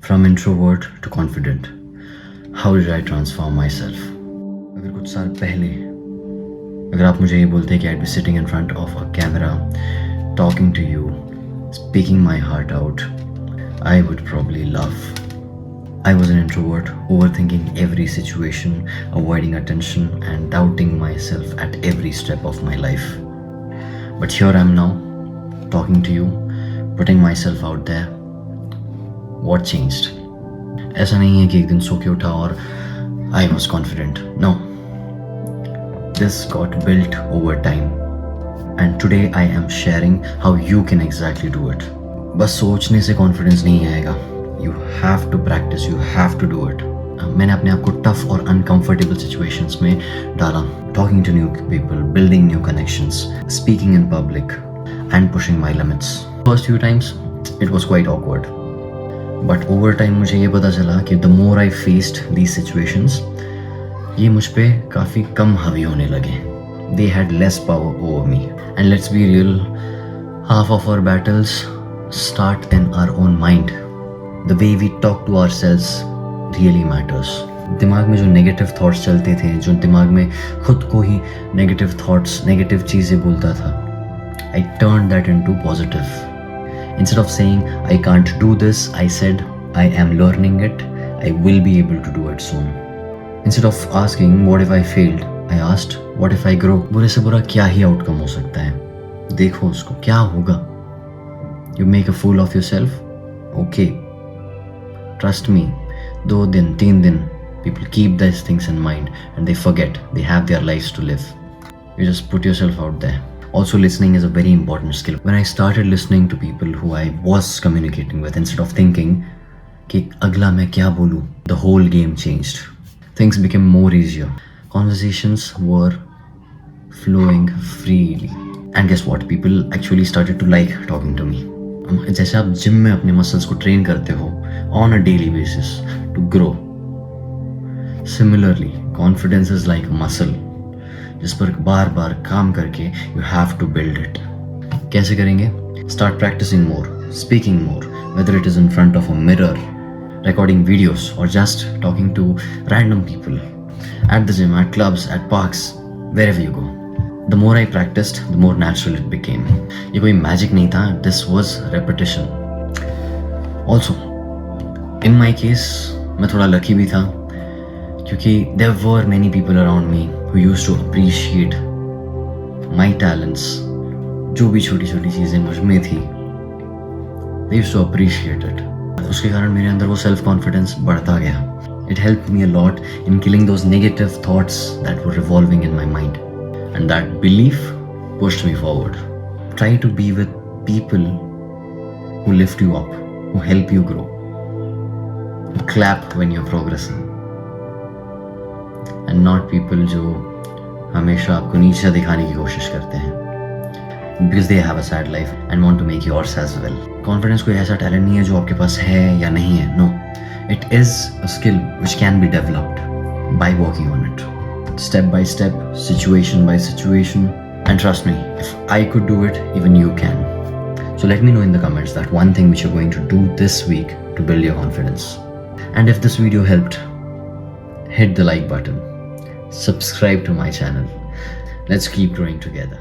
From introvert to confident. How did I transform myself? अगर कुछ साल पहले अगर आप मुझे ये बोलते कि I'd be sitting in front of a camera, talking to you, speaking my heart out, I would probably laugh. I was an introvert, overthinking every situation, avoiding attention, and doubting myself at every step of my life. But here I am now, talking to you, putting myself out there. What changed? ऐसा नहीं है कि एक दिन सो के उठा और I was confident. No. This got built over time. And today I am sharing how you can exactly do it. बस सोचने से confidence नहीं आएगा. You have to practice, you have to do it. मैंने अपने आप को tough और uncomfortable situations में डाला. Talking to new people, building new connections, speaking in public, and pushing my limits. First few times, it was quite awkward. But over time मुझे ये पता चला कि the more I faced these situations, ये मुझ पे काफ़ी कम हावी होने लगे. They had less power over me. And let's be real, half of our battles start in our own mind. The way we talk to ourselves really matters. दिमाग में जो नेगेटिव थॉट्स चलते थे, जो दिमाग में खुद को ही नेगेटिव थॉट्स, नेगेटिव चीज़ें बोलता था, I turned that into positive. Instead of saying, I can't do this, I said, I am learning it, I will be able to do it soon. Instead of asking, what if I failed, I asked, what if I grow? बुरे से बुरा क्या ही outcome हो सकता है? देखो उसको, क्या होगा? You make a fool of yourself? Okay. Trust me, 2 दिन, 3 दिन, people keep these things in mind and they forget, they have their lives to live. You just put yourself out there. Also, listening is a very important skill. When I started listening to people who I was communicating with, instead of thinking कि अगला मैं क्या बोलूँ, the whole game changed. Things became more easier. Conversations were flowing freely. And guess what? People actually started to like talking to me. जैसे आप gym में अपने muscles को ट्रेन करते हो on a daily basis to grow. Similarly, confidence is like a muscle. जिस पर बार बार काम करके you have to build it. कैसे करेंगे? Start practicing more, speaking more, whether it is in front of a mirror, recording videos, or just talking to random people, at the gym, at clubs, at parks, wherever you go. The more I practiced, the more natural it became. ये कोई magic नहीं था, this was repetition. Also, in my case, मैं थोड़ा lucky भी था क्योंकि there were many people around me who used to appreciate my talents. जो भी छोटी छोटी चीज़ें मुझ में थी, they used to appreciate it. उसके कारण मेरे अंदर वो self confidence बढ़ता गया. It helped me a lot in killing those negative thoughts that were revolving in my mind. And that belief pushed me forward. Try to be with people who lift you up, who help you grow, who clap when you're progressing. And not people जो हमेशा आपको नीचे दिखाने की कोशिश करते हैं because they have a sad life and want to make yours as well. Confidence कोई ऐसा talent नहीं है जो आपके पास है या नहीं है. No, it is a skill which can be developed by working on it, step by step, situation by situation. And trust me, if I could do it, even you can. So let me know in the comments that one thing which you're going to do this week to build your confidence. And if this video helped, hit the like button. Subscribe to my channel. Let's keep growing together.